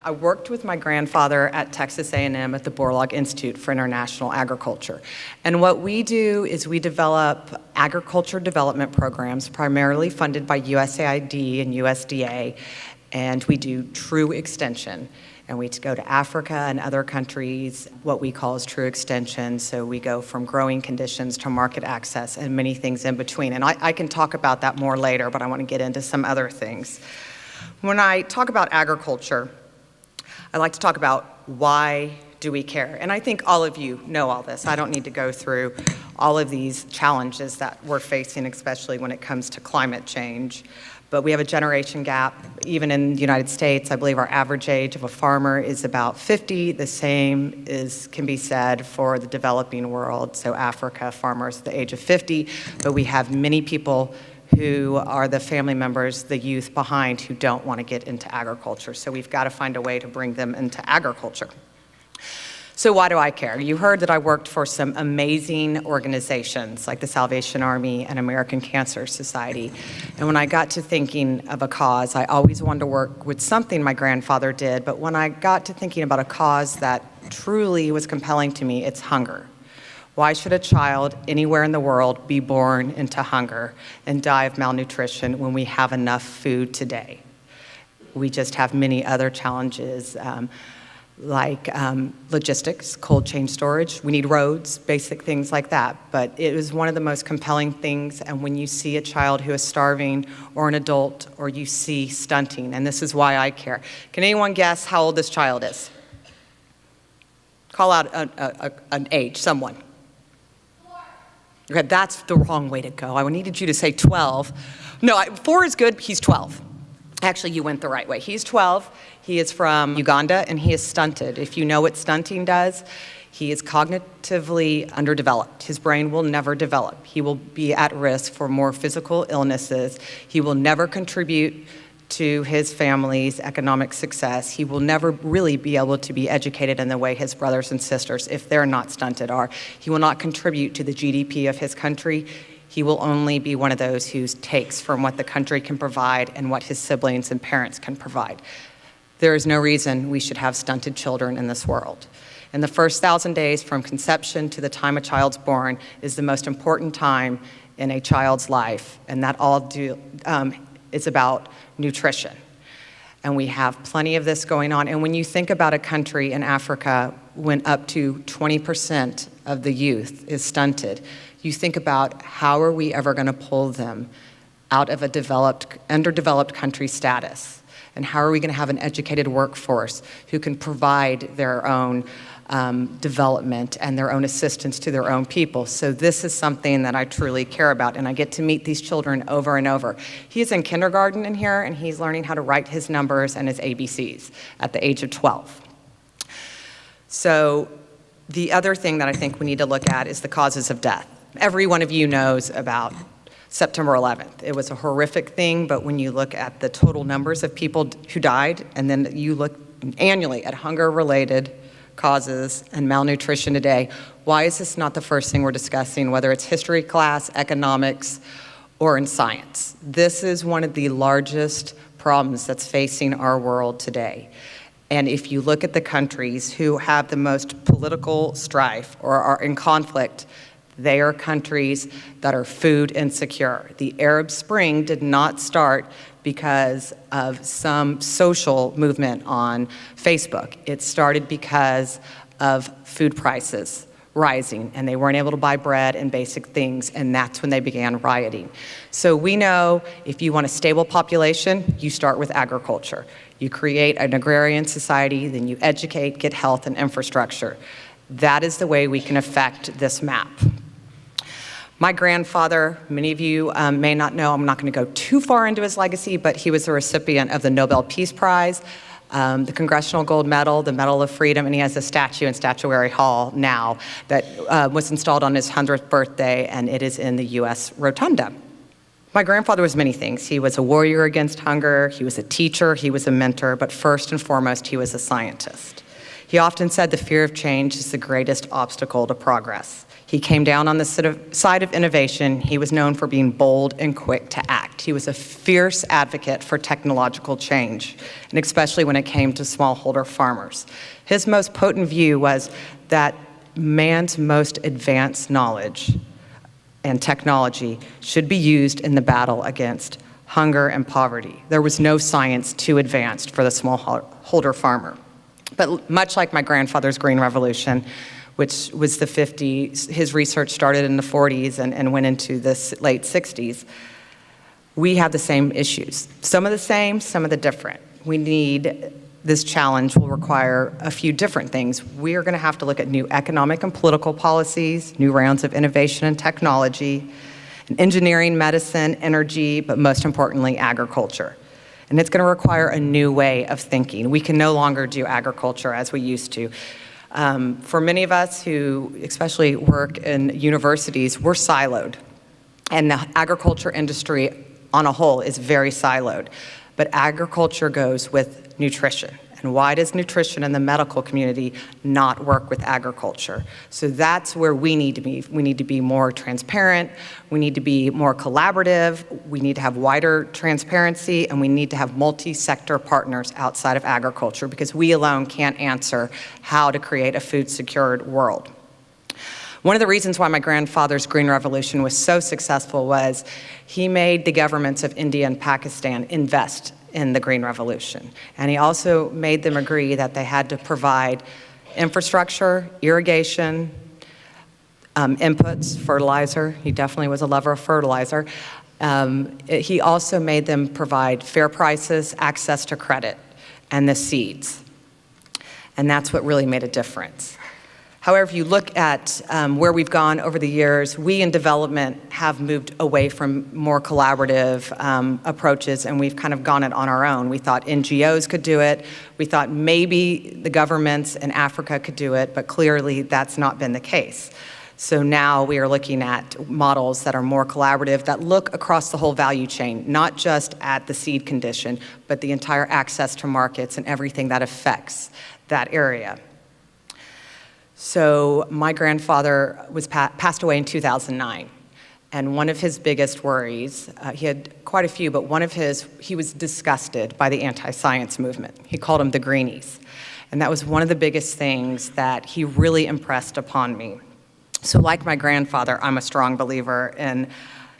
I worked with my grandfather at Texas A&M at the Borlaug Institute for International Agriculture. And what we do is we develop agriculture development programs primarily funded by USAID and USDA, and we do true extension. And we go to Africa and other countries, what we call is true extension. So we go from growing conditions to market access and many things in between. And I can talk about that more later, but I want to get into some other things. When I talk about agriculture, I like to talk about why do we care? And I think all of you know all this. I don't need to go through all of these challenges that we're facing, especially when it comes to climate change. But we have a generation gap. Even in the United States, I believe our average age of a farmer is about 50. The same can be said for the developing world. So Africa, farmers at the age of 50. But we have many people who are the family members, the youth behind, who don't want to get into agriculture. So we've got to find a way to bring them into agriculture. So why do I care? You heard that I worked for some amazing organizations like the Salvation Army and American Cancer Society. And when I got to thinking of a cause, I always wanted to work with something my grandfather did, but when I got to thinking about a cause that truly was compelling to me, it's hunger. Why should a child anywhere in the world be born into hunger and die of malnutrition when we have enough food today? We just have many other challenges like logistics, cold chain storage. We need roads, basic things like that. But it was one of the most compelling things. And when you see a child who is starving or an adult, or you see stunting, and this is why I care. Can anyone guess how old this child is? Call out an age, someone. Okay, that's the wrong way to go. I needed you to say 12. No, 4 is good, he's 12. Actually, you went the right way. He's 12, he is from Uganda, and he is stunted. If you know what stunting does, he is cognitively underdeveloped. His brain will never develop. He will be at risk for more physical illnesses. He will never contribute to his family's economic success. He will never really be able to be educated in the way his brothers and sisters, if they're not stunted, are. He will not contribute to the GDP of his country. He will only be one of those who takes from what the country can provide and what his siblings and parents can provide. There is no reason we should have stunted children in this world. And the first 1,000 days from conception to the time a child's born is the most important time in a child's life, and that all is about nutrition. And we have plenty of this going on. And when you think about a country in Africa when up to 20% of the youth is stunted, you think about how are we ever going to pull them out of a underdeveloped country status? And how are we going to have an educated workforce who can provide their own development and their own assistance to their own people? So this is something that I truly care about, and I get to meet these children over and over. He is in kindergarten in here, and he's learning how to write his numbers and his ABCs at the age of 12. So the other thing that I think we need to look at is the causes of death. Every one of you knows about September 11th. It was a horrific thing, but when you look at the total numbers of people who died, and then you look annually at hunger-related causes and malnutrition today, why is this not the first thing we're discussing, whether it's history class, economics, or in science? This is one of the largest problems that's facing our world today. And if you look at the countries who have the most political strife or are in conflict, they are countries that are food insecure. The Arab Spring did not start because of some social movement on Facebook. It started because of food prices rising, and they weren't able to buy bread and basic things, and that's when they began rioting. So we know if you want a stable population, you start with agriculture. You create an agrarian society, then you educate, get health and infrastructure. That is the way we can affect this map. My grandfather, many of you may not know, I'm not going to go too far into his legacy, but he was a recipient of the Nobel Peace Prize, the Congressional Gold Medal, the Medal of Freedom, and he has a statue in Statuary Hall now that was installed on his 100th birthday, and it is in the U.S. Rotunda. My grandfather was many things. He was a warrior against hunger, he was a teacher, he was a mentor, but first and foremost, he was a scientist. He often said the fear of change is the greatest obstacle to progress. He came down on the side of innovation. He was known for being bold and quick to act. He was a fierce advocate for technological change, and especially when it came to smallholder farmers. His most potent view was that man's most advanced knowledge and technology should be used in the battle against hunger and poverty. There was no science too advanced for the smallholder farmer. But much like my grandfather's Green Revolution, which was the 50s, his research started in the 40s and went into the late 60s, we have the same issues. Some of the same, some of the different. This challenge will require a few different things. We are going to have to look at new economic and political policies, new rounds of innovation and technology, engineering, medicine, energy, but most importantly, agriculture. And it's going to require a new way of thinking. We can no longer do agriculture as we used to. For many of us who especially work in universities, we're siloed. And the agriculture industry on a whole is very siloed. But agriculture goes with nutrition. And why does nutrition in the medical community not work with agriculture? So that's where we need to be. We need to be more transparent. We need to be more collaborative. We need to have wider transparency, and we need to have multi-sector partners outside of agriculture, because we alone can't answer how to create a food-secured world. One of the reasons why my grandfather's Green Revolution was so successful was he made the governments of India and Pakistan invest in the Green Revolution. And he also made them agree that they had to provide infrastructure, irrigation, inputs, fertilizer. He definitely was a lover of fertilizer. He also made them provide fair prices, access to credit, and the seeds. And that's what really made a difference. However, if you look at where we've gone over the years, we in development have moved away from more collaborative approaches, and we've kind of gone it on our own. We thought NGOs could do it. We thought maybe the governments in Africa could do it, but clearly that's not been the case. So now we are looking at models that are more collaborative, that look across the whole value chain, not just at the seed condition, but the entire access to markets and everything that affects that area. So my grandfather passed away in 2009, and one of his biggest worries, he had quite a few, but he was disgusted by the anti-science movement. He called them the greenies, and that was one of the biggest things that he really impressed upon me. So like my grandfather, I'm a strong believer in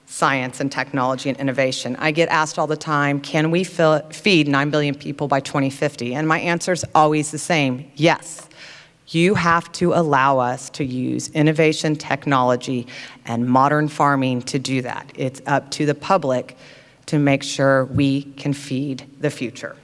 science and technology and innovation. I get asked all the time, can we feed 9 billion people by 2050? And my answer is always the same, yes. You have to allow us to use innovation, technology, and modern farming to do that. It's up to the public to make sure we can feed the future.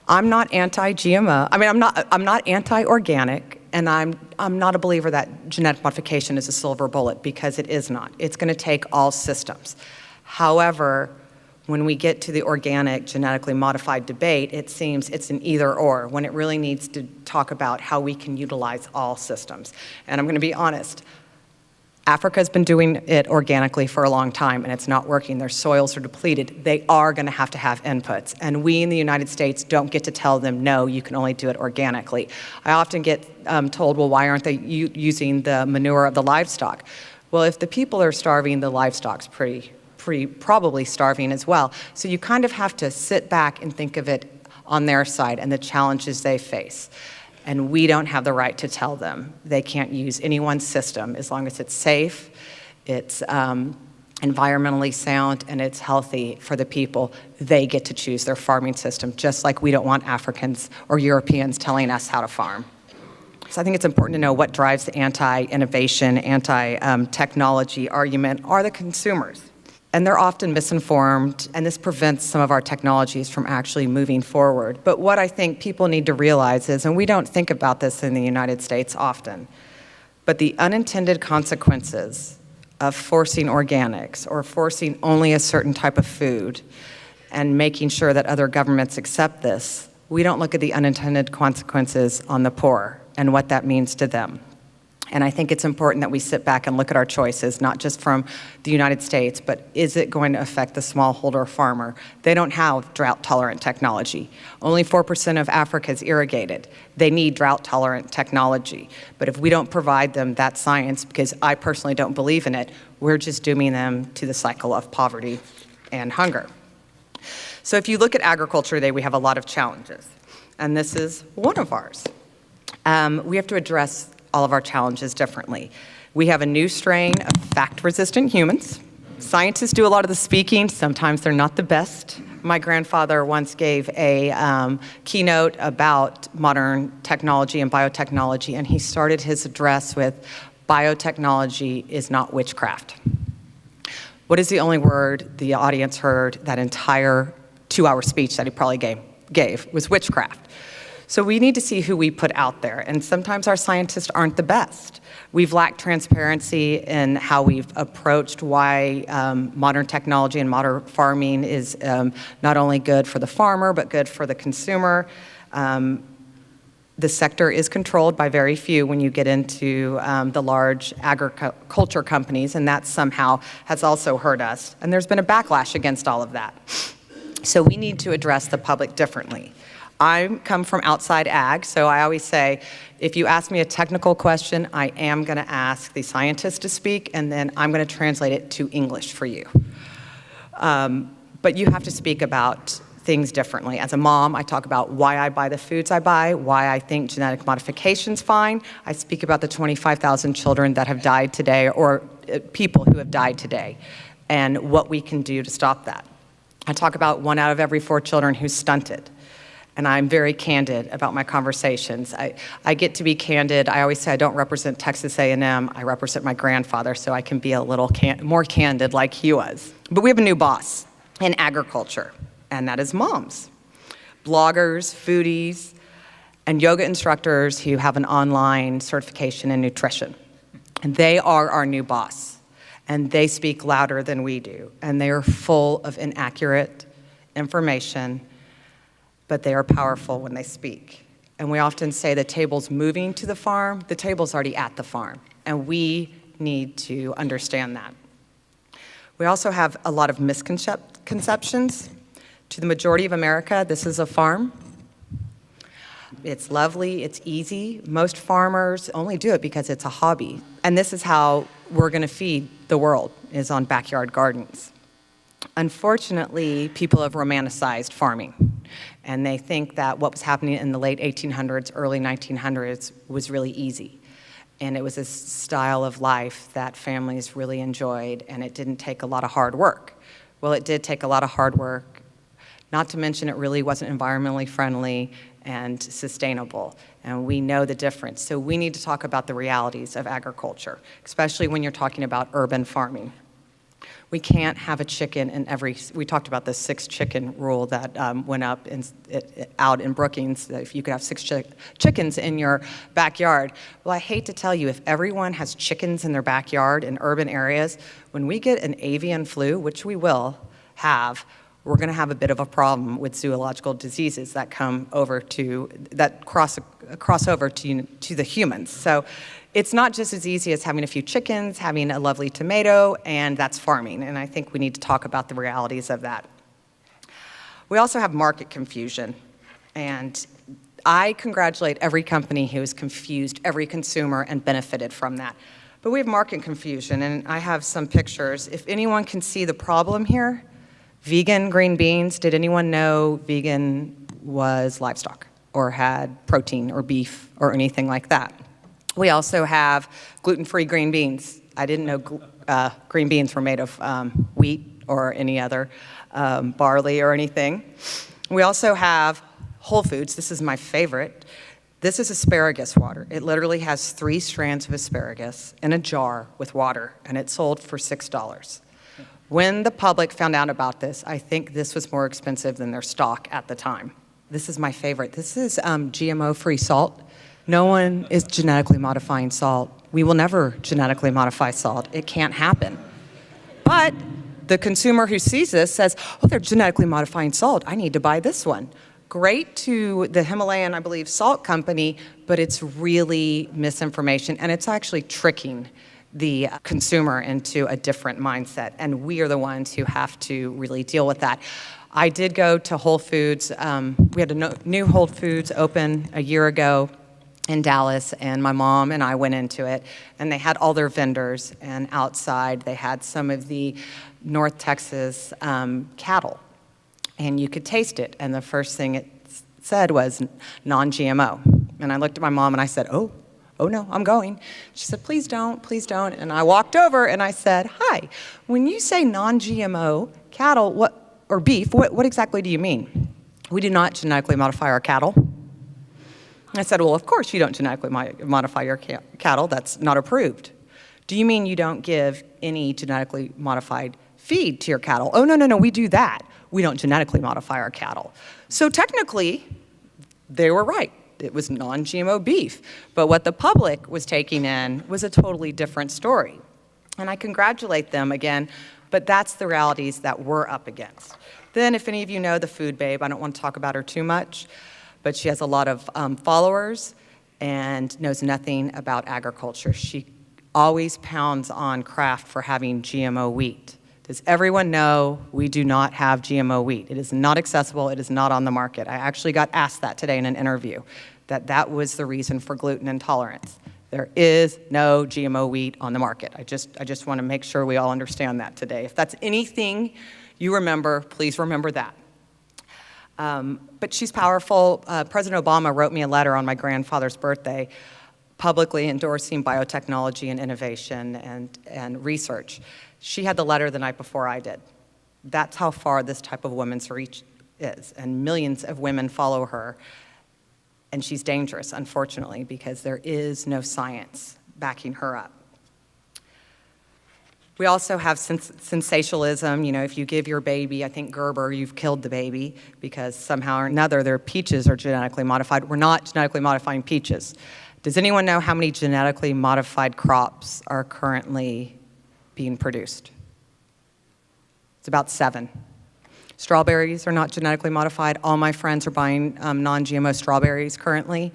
I'm not anti-GMO. I mean, I'm not anti-organic, and I'm not a believer that genetic modification is a silver bullet, because it is not. It's going to take all systems. However, when we get to the organic, genetically modified debate, it seems it's an either or, when it really needs to talk about how we can utilize all systems. And I'm going to be honest, Africa's been doing it organically for a long time, and it's not working. Their soils are depleted. They are going to have inputs. And we in the United States don't get to tell them, no, you can only do it organically. I often get told, well, why aren't they using the manure of the livestock? Well, if the people are starving, the livestock's probably starving as well. So you kind of have to sit back and think of it on their side and the challenges they face. And we don't have the right to tell them they can't use anyone's system as long as it's safe, it's environmentally sound, and it's healthy for the people. They get to choose their farming system, just like we don't want Africans or Europeans telling us how to farm. So I think it's important to know what drives the anti-innovation, anti-technology argument are the consumers. And they're often misinformed, and this prevents some of our technologies from actually moving forward. But what I think people need to realize is, and we don't think about this in the United States often, but the unintended consequences of forcing organics or forcing only a certain type of food and making sure that other governments accept this, we don't look at the unintended consequences on the poor and what that means to them. And I think it's important that we sit back and look at our choices, not just from the United States, but is it going to affect the smallholder farmer? They don't have drought-tolerant technology. Only 4% of Africa is irrigated. They need drought-tolerant technology. But if we don't provide them that science, because I personally don't believe in it, we're just dooming them to the cycle of poverty and hunger. So if you look at agriculture today, we have a lot of challenges. And this is one of ours. We have to address all of our challenges differently. We have a new strain of fact-resistant humans. Scientists do a lot of the speaking. Sometimes they're not the best. My grandfather once gave a keynote about modern technology and biotechnology, and he started his address with, "Biotechnology is not witchcraft." What is the only word the audience heard that entire 2-hour speech that he probably gave was witchcraft. So we need to see who we put out there, and sometimes our scientists aren't the best. We've lacked transparency in how we've approached why modern technology and modern farming is not only good for the farmer, but good for the consumer. The sector is controlled by very few when you get into the large agriculture companies, and that somehow has also hurt us. And there's been a backlash against all of that. So we need to address the public differently. I come from outside ag, so I always say, if you ask me a technical question, I am going to ask the scientist to speak, and then I'm going to translate it to English for you. But you have to speak about things differently. As a mom, I talk about why I buy the foods I buy, why I think genetic modification's fine. I speak about the 25,000 children that have died today, or people who have died today, and what we can do to stop that. I talk about 1 out of every 4 children who's stunted. And I'm very candid about my conversations. I get to be candid. I always say I don't represent Texas A&M. I represent my grandfather, so I can be a little more candid like he was. But we have a new boss in agriculture, and that is moms. Bloggers, foodies, and yoga instructors who have an online certification in nutrition. And they are our new boss. And they speak louder than we do. And they are full of inaccurate information, but they are powerful when they speak. And we often say the table's moving to the farm. The table's already at the farm. And we need to understand that. We also have a lot of misconceptions. To the majority of America, this is a farm. It's lovely, it's easy. Most farmers only do it because it's a hobby. And this is how we're going to feed the world, is on backyard gardens. Unfortunately, people have romanticized farming. And they think that what was happening in the late 1800s, early 1900s was really easy. And it was a style of life that families really enjoyed, and it didn't take a lot of hard work. Well, it did take a lot of hard work, not to mention it really wasn't environmentally friendly and sustainable. And we know the difference. So we need to talk about the realities of agriculture, especially when you're talking about urban farming. We can't have a chicken in every, we talked about the 6 chicken rule that went up out in Brookings, if you could have 6 chickens in your backyard. Well, I hate to tell you, if everyone has chickens in their backyard in urban areas, when we get an avian flu, which we will have, we're going to have a bit of a problem with zoological diseases that come over to, that cross over to the humans. So it's not just as easy as having a few chickens, having a lovely tomato, and that's farming. And I think we need to talk about the realities of that. We also have market confusion. And I congratulate every company who has confused every consumer and benefited from that. But we have market confusion, and I have some pictures. If anyone can see the problem here, vegan green beans. Did anyone know vegan was livestock or had protein or beef or anything like that? We also have gluten-free green beans. I didn't know green beans were made of wheat or any other barley or anything. We also have whole foods. This is my favorite. This is asparagus water. It literally has 3 strands of asparagus in a jar with water, and it's sold for $6. When the public found out about this, I think this was more expensive than their stock at the time. This is my favorite. This is GMO-free salt. No one is genetically modifying salt. We will never genetically modify salt. It can't happen. But the consumer who sees this says, oh, they're genetically modifying salt. I need to buy this one. great to the Himalayan, I believe, salt company, but it's really misinformation, and it's actually tricking the consumer into a different mindset, and we are the ones who have to really deal with that. I did go to Whole Foods. We had a new Whole Foods open a year ago in Dallas, and my mom and I went into it, and they had all their vendors, and outside they had some of the North Texas cattle, and you could taste it, and the first thing it said was non-GMO. And I looked at my mom and I said, oh no, I'm going. She said, please don't. And I walked over and I said, hi, when you say non-GMO cattle, or beef, what exactly do you mean? We do not genetically modify our cattle. I said, well, of course you don't genetically modify your cattle. That's not approved. Do you mean you don't give any genetically modified feed to your cattle? Oh, no, we do that. We don't genetically modify our cattle. So technically, they were right. It was non-GMO beef. But what the public was taking in was a totally different story. And I congratulate them again, but that's the realities that we're up against. Then if any of you know the Food Babe, I don't want to talk about her too much, but she has a lot of followers and knows nothing about agriculture. She always pounds on Kraft for having GMO wheat. Does everyone know we do not have GMO wheat? It is not accessible, it is not on the market. I actually got asked that today in an interview, that was the reason for gluten intolerance. There is no GMO wheat on the market. I just want to make sure we all understand that today. If that's anything you remember, please remember that. But she's powerful. President Obama wrote me a letter on my grandfather's birthday publicly endorsing biotechnology and innovation and research. She had the letter the night before I did. That's how far this type of woman's reach is, and millions of women follow her. And she's dangerous, unfortunately, because there is no science backing her up. We also have sensationalism. You know, if you give your baby, I think Gerber, you've killed the baby because somehow or another their peaches are genetically modified. We're not genetically modifying peaches. Does anyone know how many genetically modified crops are currently being produced? It's about 7. Strawberries are not genetically modified. All my friends are buying non-GMO strawberries currently.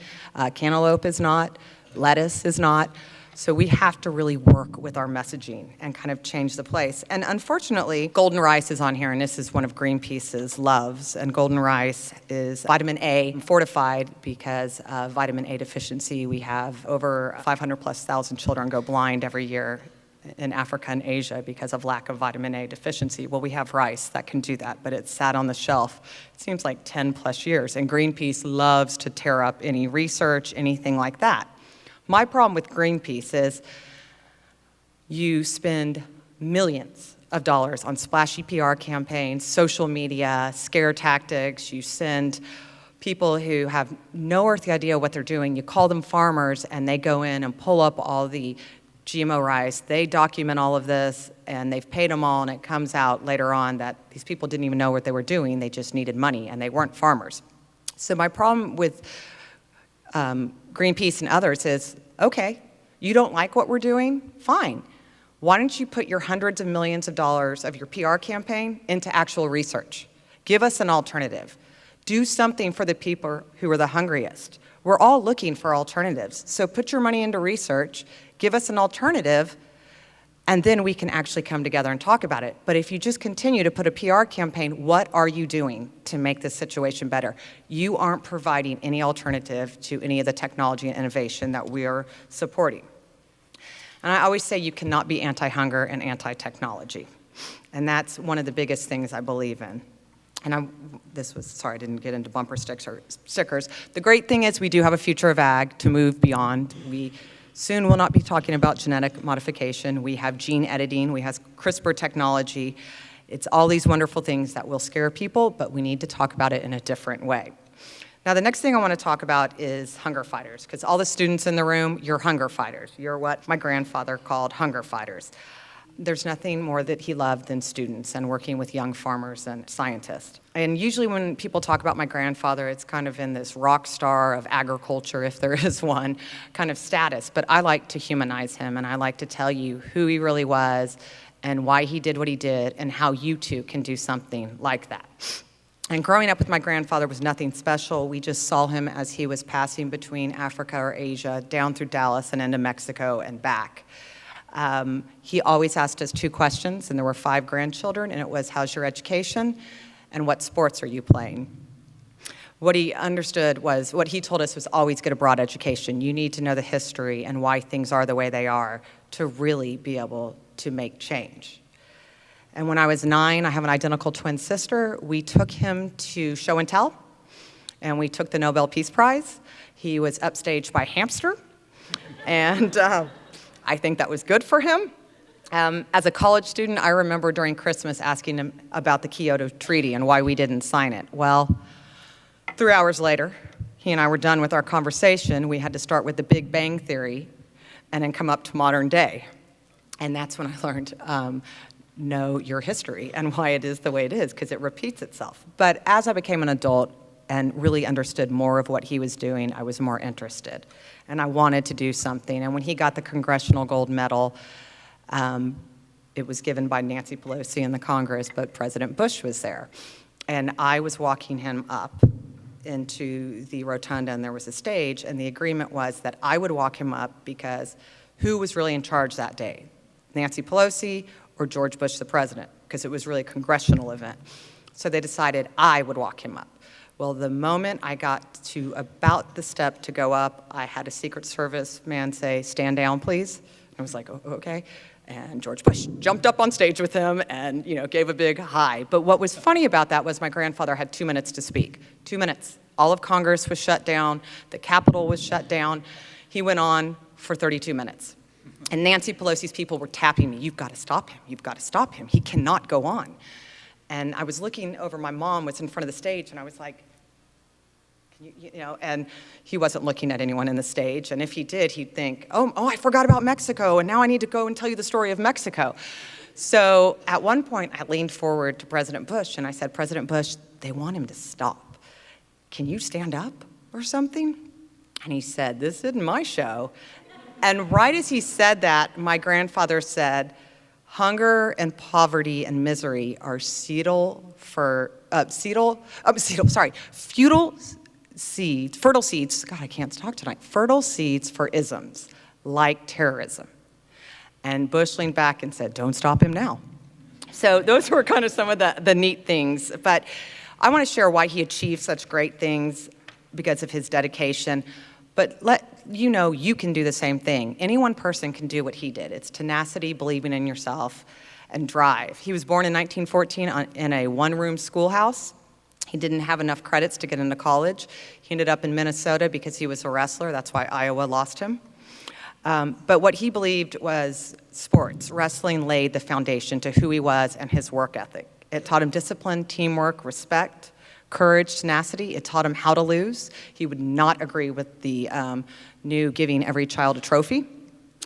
Cantaloupe is not. Lettuce is not. So we have to really work with our messaging and kind of change the place. And unfortunately, golden rice is on here, and this is one of Greenpeace's loves. And golden rice is vitamin A fortified because of vitamin A deficiency. We have over 500,000+ children go blind every year in Africa and Asia because of lack of vitamin A deficiency. Well, we have rice that can do that, but it's sat on the shelf, it seems like 10+ years, and Greenpeace loves to tear up any research, anything like that. My problem with Greenpeace is you spend millions of dollars on splashy PR campaigns, social media, scare tactics. You send people who have no earthly idea what they're doing. You call them farmers, and they go in and pull up all the GMO rice. They document all of this, and they've paid them all, and it comes out later on that these people didn't even know what they were doing. They just needed money, and they weren't farmers. So my problem with Greenpeace and others is, okay, you don't like what we're doing? Fine. Why don't you put your hundreds of millions of dollars of your PR campaign into actual research? Give us an alternative. Do something for the people who are the hungriest. We're all looking for alternatives. So put your money into research, give us an alternative, and then we can actually come together and talk about it. But if you just continue to put a PR campaign, what are you doing to make this situation better? You aren't providing any alternative to any of the technology and innovation that we are supporting. And I always say you cannot be anti-hunger and anti-technology. And that's one of the biggest things I believe in. And sorry, I didn't get into bumper stickers. The great thing is we do have a future of ag to move beyond. We soon will not be talking about genetic modification. We have gene editing, we have CRISPR technology. It's all these wonderful things that will scare people, but we need to talk about it in a different way. Now, the next thing I want to talk about is hunger fighters, because all the students in the room, you're hunger fighters. You're what my grandfather called hunger fighters. There's nothing more that he loved than students and working with young farmers and scientists. And usually when people talk about my grandfather, it's kind of in this rock star of agriculture, if there is one, kind of status. But I like to humanize him, and I like to tell you who he really was and why he did what he did and how you too can do something like that. And growing up with my grandfather was nothing special. We just saw him as he was passing between Africa or Asia, down through Dallas and into Mexico and back. He always asked us 2 questions, and there were 5 grandchildren, and it was, how's your education, and what sports are you playing? What he understood was, what he told us was, always get a broad education. You need to know the history and why things are the way they are to really be able to make change. And when I was 9, I have an identical twin sister. We took him to show and tell, and we took the Nobel Peace Prize. He was upstaged by a hamster, and I think that was good for him. As a college student, I remember during Christmas asking him about the Kyoto Treaty and why we didn't sign it. Well, 3 hours later, he and I were done with our conversation. We had to start with the Big Bang Theory and then come up to modern day. And that's when I learned, know your history and why it is the way it is, because it repeats itself. But as I became an adult and really understood more of what he was doing, I was more interested. And I wanted to do something. And when he got the Congressional Gold Medal, it was given by Nancy Pelosi in the Congress, but President Bush was there. And I was walking him up into the rotunda, and there was a stage, and the agreement was that I would walk him up because who was really in charge that day? Nancy Pelosi or George Bush, the president? Because it was really a congressional event. So they decided I would walk him up. Well, the moment I got to about the step to go up, I had a Secret Service man say, stand down, please. And I was like, oh, okay. And George Bush jumped up on stage with him and, gave a big hi. But what was funny about that was my grandfather had 2 minutes to speak. 2 minutes. All of Congress was shut down. The Capitol was shut down. He went on for 32 minutes. And Nancy Pelosi's people were tapping me. You've got to stop him. You've got to stop him. He cannot go on. And I was looking over, my mom was in front of the stage, and I was like, and he wasn't looking at anyone in the stage. And if he did, he'd think, oh, I forgot about Mexico, and now I need to go and tell you the story of Mexico. So at one point, I leaned forward to President Bush, and I said, President Bush, they want him to stop. Can you stand up or something? And he said, this isn't my show. And right as he said that, my grandfather said, hunger and poverty and misery are fertile seeds, God, I can't talk tonight, fertile seeds for isms, like terrorism. And Bush leaned back and said, don't stop him now. So those were kind of some of the neat things. But I want to share why he achieved such great things because of his dedication. But let you know you can do the same thing. Any one person can do what he did. It's tenacity, believing in yourself, and drive. He was born in 1914 in a one-room schoolhouse. He didn't have enough credits to get into college. He ended up in Minnesota because he was a wrestler. That's why Iowa lost him. But what he believed was sports. Wrestling laid the foundation to who he was and his work ethic. It taught him discipline, teamwork, respect, courage, tenacity. It taught him how to lose. He would not agree with the new giving every child a trophy.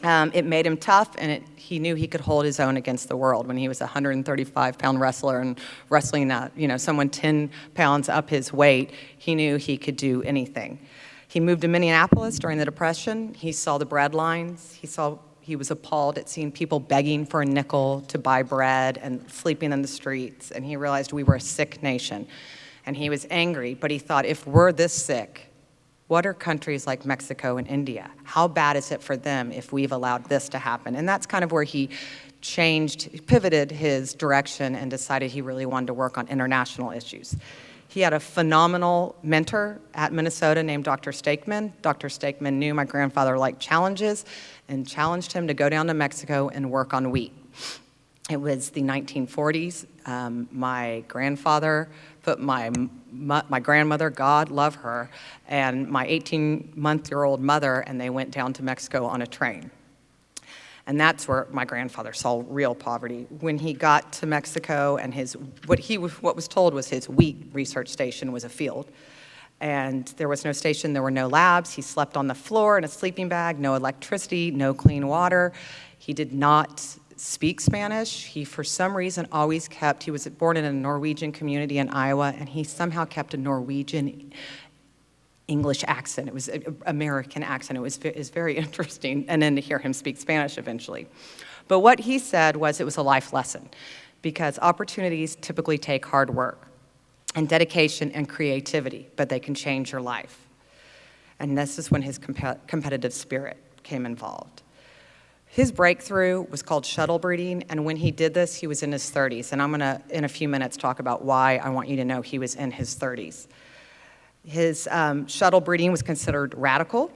It made him tough, and he knew he could hold his own against the world. When he was a 135-pound wrestler and wrestling someone 10 pounds up his weight, he knew he could do anything. He moved to Minneapolis during the Depression. He saw the bread lines. He was appalled at seeing people begging for a nickel to buy bread and sleeping in the streets, and he realized we were a sick nation. And he was angry, but he thought, if we're this sick, what are countries like Mexico and India? How bad is it for them if we've allowed this to happen? And that's kind of where he pivoted his direction and decided he really wanted to work on international issues. He had a phenomenal mentor at Minnesota named Dr. Steakman. Dr. Steakman knew my grandfather liked challenges and challenged him to go down to Mexico and work on wheat. It was the 1940s. My grandfather put my grandmother, God love her, and my 18-month-old mother, and they went down to Mexico on a train. And that's where my grandfather saw real poverty. When he got to Mexico, and what was told was his wheat research station was a field. And there was no station, there were no labs. He slept on the floor in a sleeping bag, no electricity, no clean water. He did not speak Spanish. He, for some reason, he was born in a Norwegian community in Iowa, and he somehow kept a Norwegian English accent. It was an American accent. It was very interesting, and then to hear him speak Spanish eventually. But what he said was it was a life lesson, because opportunities typically take hard work. and dedication and creativity, but they can change your life. And this is when his competitive spirit came involved. His breakthrough was called shuttle breeding, and when he did this, he was in his 30s. And I'm gonna, in a few minutes, talk about why I want you to know he was in his 30s. His shuttle breeding was considered radical.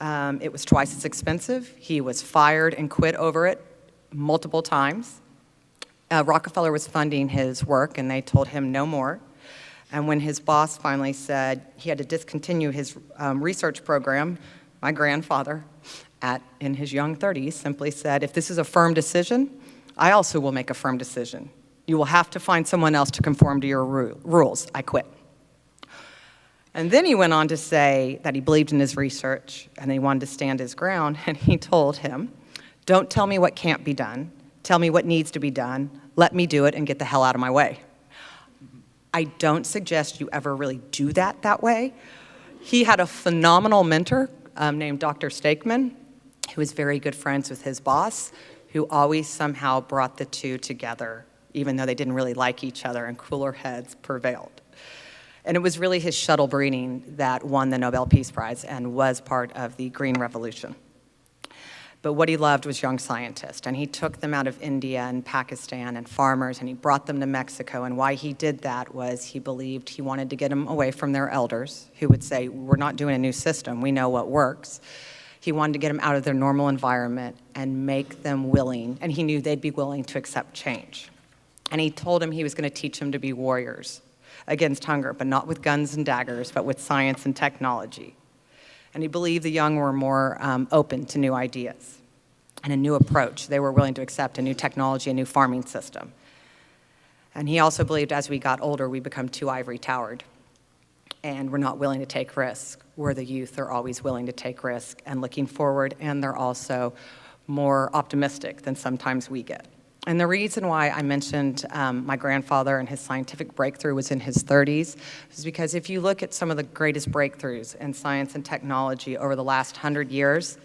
It was twice as expensive. He was fired and quit over it multiple times. Rockefeller was funding his work, and they told him no more. And when his boss finally said he had to discontinue his research program, my grandfather, in his young 30s, simply said, if this is a firm decision, I also will make a firm decision. You will have to find someone else to conform to your rules. I quit. And then he went on to say that he believed in his research and he wanted to stand his ground, and he told him, don't tell me what can't be done. Tell me what needs to be done. Let me do it and get the hell out of my way. I don't suggest you ever really do that way. He had a phenomenal mentor named Dr. Steakman, who was very good friends with his boss, who always somehow brought the two together, even though they didn't really like each other, and cooler heads prevailed. And it was really his shuttle breeding that won the Nobel Peace Prize and was part of the Green Revolution. But what he loved was young scientists, and he took them out of India and Pakistan and farmers, and he brought them to Mexico. And why he did that was he believed he wanted to get them away from their elders, who would say, we're not doing a new system, we know what works. He wanted to get them out of their normal environment and make them willing, and he knew they'd be willing to accept change. And he told them he was going to teach them to be warriors against hunger, but not with guns and daggers, but with science and technology. And he believed the young were more open to new ideas and a new approach. They were willing to accept a new technology, a new farming system. And he also believed as we got older, we become too ivory-towered, and we're not willing to take risks, where the youth are always willing to take risks and looking forward, and they're also more optimistic than sometimes we get. And the reason why I mentioned my grandfather and his scientific breakthrough was in his 30s is because if you look at some of the greatest breakthroughs in science and technology over the last 100 years,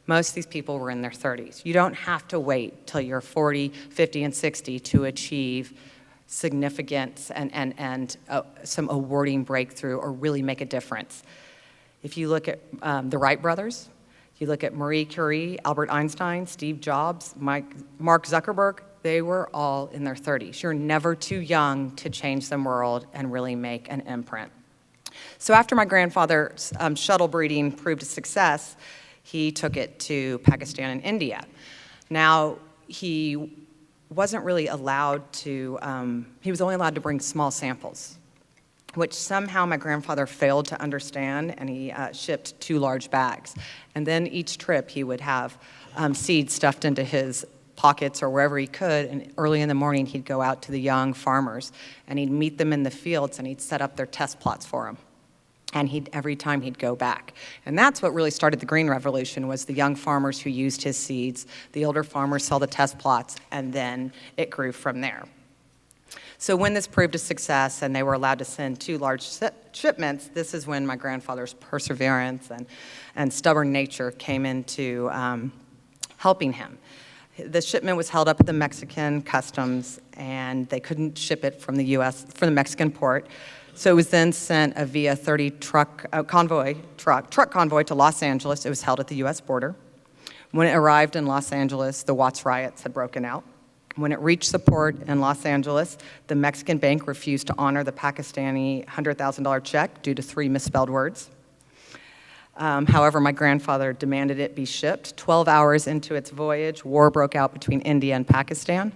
most of these people were in their 30s. You don't have to wait till you're 40, 50, and 60 to achieve significance and some awarding breakthrough or really make a difference. If you look at the Wright brothers, you look at Marie Curie, Albert Einstein, Steve Jobs, Mark Zuckerberg, they were all in their 30s. You're never too young to change the world and really make an imprint. So after my grandfather's shuttle breeding proved a success, he took it to Pakistan and India. Now, he wasn't really allowed to, he was only allowed to bring small samples, which somehow my grandfather failed to understand, and he shipped 2 large bags. And then each trip he would have seeds stuffed into his pockets or wherever he could, and early in the morning he'd go out to the young farmers and he'd meet them in the fields and he'd set up their test plots for them. And every time he'd go back. And that's what really started the Green Revolution, was the young farmers who used his seeds. The older farmers saw the test plots, and then it grew from there. So when this proved a success and they were allowed to send 2 large shipments, this is when my grandfather's perseverance and stubborn nature came into helping him. The shipment was held up at the Mexican customs, and they couldn't ship it from the U.S., from the Mexican port. So it was then sent via 30 truck convoy to Los Angeles. It was held at the U.S. border. When it arrived in Los Angeles, the Watts riots had broken out. When it reached the port in Los Angeles, the Mexican bank refused to honor the Pakistani $100,000 check due to 3 misspelled words. However, my grandfather demanded it be shipped. 12 hours into its voyage, war broke out between India and Pakistan.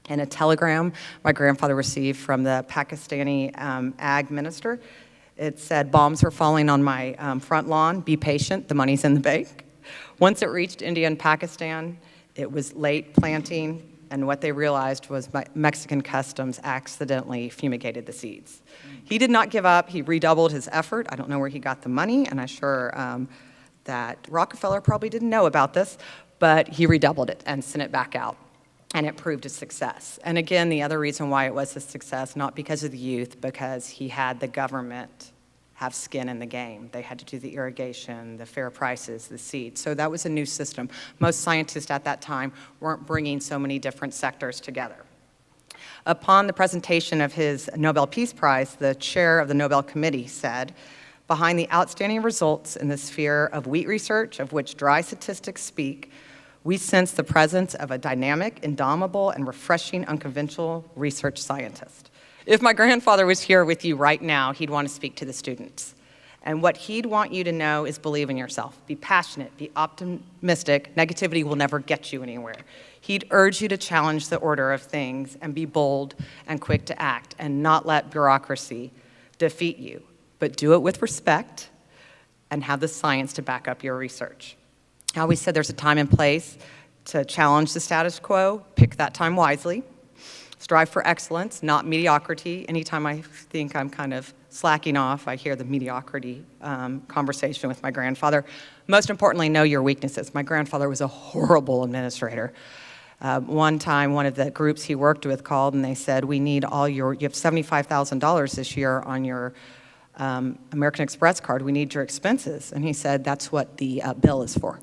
In a telegram my grandfather received from the Pakistani ag minister, it said, bombs are falling on my front lawn, be patient, the money's in the bank. Once it reached India and Pakistan, it was late planting, and what they realized was Mexican customs accidentally fumigated the seeds. He did not give up, he redoubled his effort. I don't know where he got the money, and I'm sure that Rockefeller probably didn't know about this, but he redoubled it and sent it back out. And it proved a success. And again, the other reason why it was a success, not because of the youth, because he had the government have skin in the game. They had to do the irrigation, the fair prices, the seeds. So that was a new system. Most scientists at that time weren't bringing so many different sectors together. Upon the presentation of his Nobel Peace Prize, the chair of the Nobel Committee said, "Behind the outstanding results in the sphere of wheat research, of which dry statistics speak, we sense the presence of a dynamic, indomitable, and refreshing unconventional research scientist." If my grandfather was here with you right now, he'd want to speak to the students. And what he'd want you to know is believe in yourself. Be passionate, be optimistic. Negativity will never get you anywhere. He'd urge you to challenge the order of things and be bold and quick to act and not let bureaucracy defeat you, but do it with respect and have the science to back up your research. I always said there's a time and place to challenge the status quo. Pick that time wisely. Strive for excellence, not mediocrity. Anytime I think I'm kind of slacking off, I hear the mediocrity conversation with my grandfather. Most importantly, know your weaknesses. My grandfather was a horrible administrator. One time, one of the groups he worked with called and they said, "We need you have $75,000 this year on your American Express card. We need your expenses." And he said, "That's what the bill is for."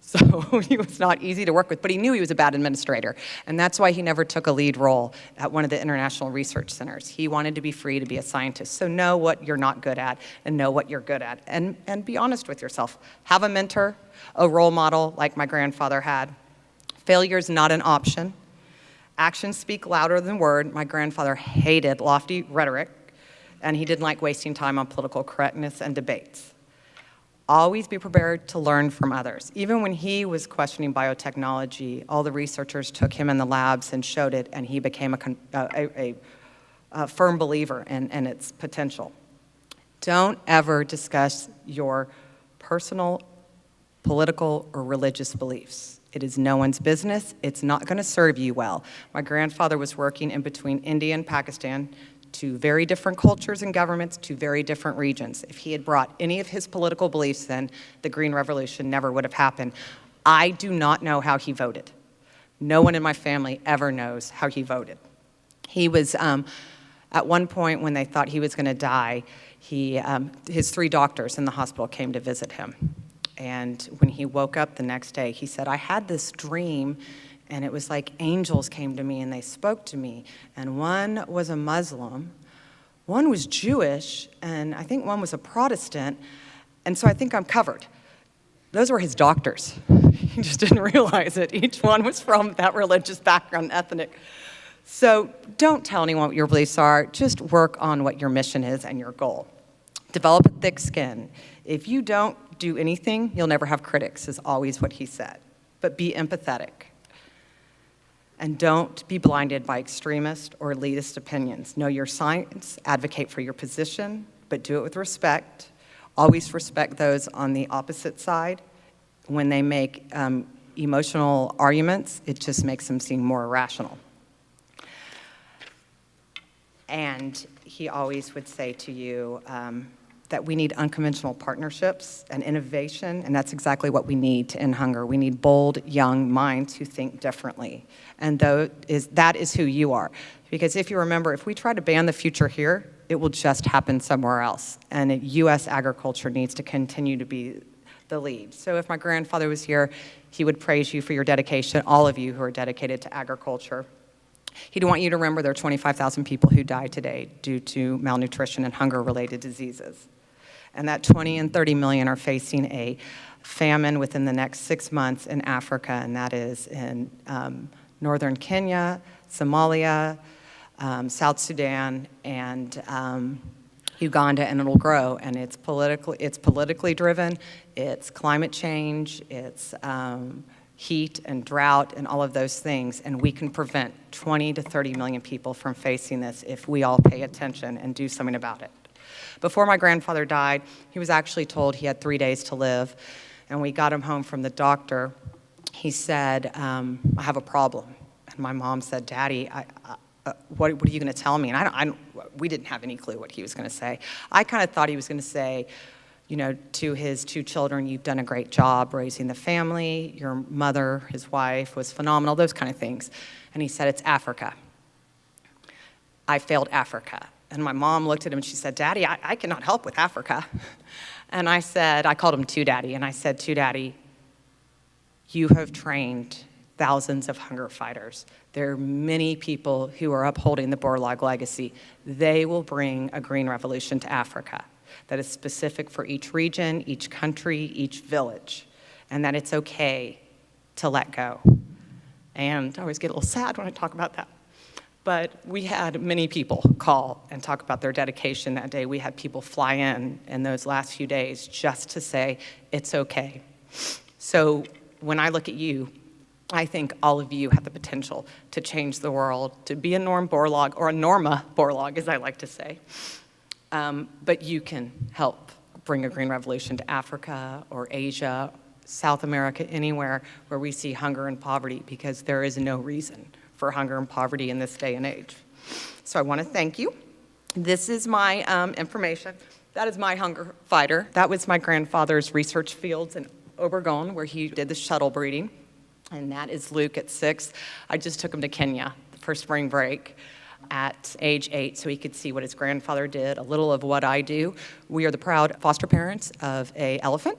So he was not easy to work with, but he knew he was a bad administrator. And that's why he never took a lead role at one of the international research centers. He wanted to be free to be a scientist. So know what you're not good at and know what you're good at. And be honest with yourself. Have a mentor, a role model like my grandfather had. Failure is not an option. Actions speak louder than word. My grandfather hated lofty rhetoric, and he didn't like wasting time on political correctness and debates. Always be prepared to learn from others. Even when he was questioning biotechnology, all the researchers took him in the labs and showed it, and he became a firm believer in its potential. Don't ever discuss your personal, political, or religious beliefs. It is no one's business. It's not going to serve you well. My grandfather was working in between India and Pakistan, two very different cultures and governments, two very different regions. If he had brought any of his political beliefs then, the Green Revolution never would have happened. I do not know how he voted. No one in my family ever knows how he voted. He was, at one point when they thought he was gonna die, his 3 doctors in the hospital came to visit him. And when he woke up the next day, he said, "I had this dream, and it was like angels came to me and they spoke to me. And one was a Muslim, one was Jewish, and I think one was a Protestant. And so I think I'm covered." Those were his doctors. He just didn't realize it. Each one was from that religious background, ethnic. So don't tell anyone what your beliefs are. Just work on what your mission is and your goal. Develop a thick skin. If you don't do anything, you'll never have critics, is always what he said. But be empathetic. And don't be blinded by extremist or elitist opinions. Know your science, advocate for your position, but do it with respect. Always respect those on the opposite side. When they make emotional arguments, it just makes them seem more irrational. And he always would say to you that we need unconventional partnerships and innovation, and that's exactly what we need to end hunger. We need bold, young minds who think differently, and that is who you are. Because if you remember, if we try to ban the future here, it will just happen somewhere else, and U.S. agriculture needs to continue to be the lead. So if my grandfather was here, he would praise you for your dedication, all of you who are dedicated to agriculture. He'd want you to remember there are 25,000 people who die today due to malnutrition and hunger-related diseases. And that 20 and 30 million are facing a famine within the next 6 months in Africa, and that is in northern Kenya, Somalia, South Sudan, and Uganda, and it'll grow. And it's politically driven, it's climate change, it's heat and drought and all of those things, and we can prevent 20 to 30 million people from facing this if we all pay attention and do something about it. Before my grandfather died, he was actually told he had 3 days to live, and we got him home from the doctor. He said, "I have a problem." And my mom said, "Daddy, what are you going to tell me?" And we didn't have any clue what he was going to say. I kind of thought he was going to say, you know, to his 2 children, "You've done a great job raising the family. Your mother, his wife, was phenomenal," those kind of things. And he said, "It's Africa. I failed Africa." And my mom looked at him and she said, "Daddy, I cannot help with Africa." And I called him To Daddy, and I said, "To Daddy, you have trained thousands of hunger fighters. There are many people who are upholding the Borlaug legacy. They will bring a green revolution to Africa that is specific for each region, each country, each village, and that it's okay to let go. And I always get a little sad when I talk about that. But we had many people call and talk about their dedication that day. We had people fly in those last few days just to say, it's okay. So when I look at you, I think all of you have the potential to change the world, to be a Norm Borlaug, or a Norma Borlaug, as I like to say. But you can help bring a green revolution to Africa or Asia, South America, anywhere where we see hunger and poverty, because there is no reason for hunger and poverty in this day and age. So I want to thank you. This is my information. That is my hunger fighter. That was my grandfather's research fields in Obergon, where he did the shuttle breeding. And that is Luke at 6. I just took him to Kenya for spring break at age 8 so he could see what his grandfather did, a little of what I do. We are the proud foster parents of an elephant.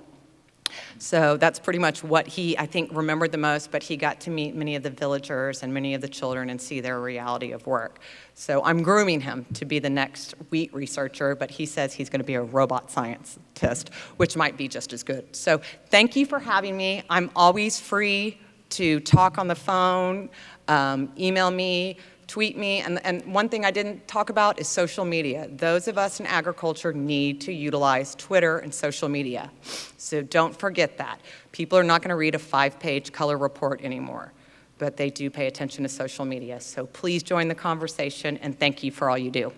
So that's pretty much what he, I think, remembered the most, but he got to meet many of the villagers and many of the children and see their reality of work. So I'm grooming him to be the next wheat researcher, but he says he's going to be a robot scientist, which might be just as good. So thank you for having me. I'm always free to talk on the phone, email me, tweet me, and one thing I didn't talk about is social media. Those of us in agriculture need to utilize Twitter and social media. So don't forget that. People are not going to read a 5-page color report anymore, but they do pay attention to social media. So please join the conversation, and thank you for all you do.